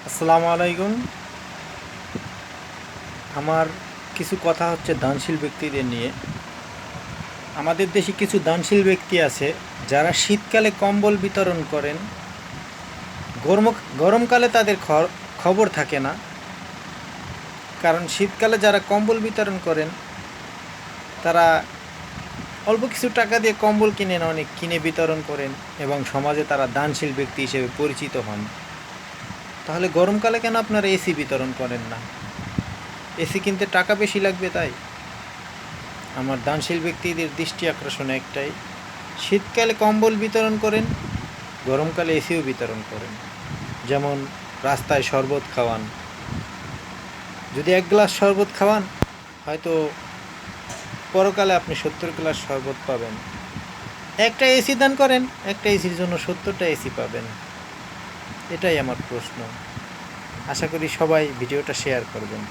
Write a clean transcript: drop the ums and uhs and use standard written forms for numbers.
আসসালামু আলাইকুম। আমার কিছু কথা হচ্ছে দানশীল ব্যক্তিদের নিয়ে। আমাদের দেশে কিছু দানশীল ব্যক্তি আছে যারা শীতকালে কম্বল বিতরণ করেন। গরম গরমকালে তাদের খবর থাকে না, কারণ শীতকালে যারা কম্বল বিতরণ করেন তারা অল্প কিছু টাকা দিয়ে কম্বল কিনেন, অনেক কিনে বিতরণ করেন এবং সমাজে তারা দানশীল ব্যক্তি হিসেবে পরিচিত হন। তাহলে গরমকালে কেন আপনারা এসি বিতরণ করেন না? এসি কিনতে টাকা বেশি লাগবে তাই? আমার দানশীল ব্যক্তিদের দৃষ্টি আকর্ষণ একটাই, শীতকালে কম্বল বিতরণ করেন, গরমকালে এসিও বিতরণ করেন। যেমন রাস্তায় শরবত খাওয়ান, যদি 1 গ্লাস শরবত খাওয়ান হয়তো পরকালে আপনি 70 গ্লাস শরবত পাবেন। একটা এসি দান করেন, একটা এসির জন্য 70টা এসি পাবেন। এটাই আমার প্রশ্ন। আশা করি সবাই ভিডিওটা শেয়ার করবেন।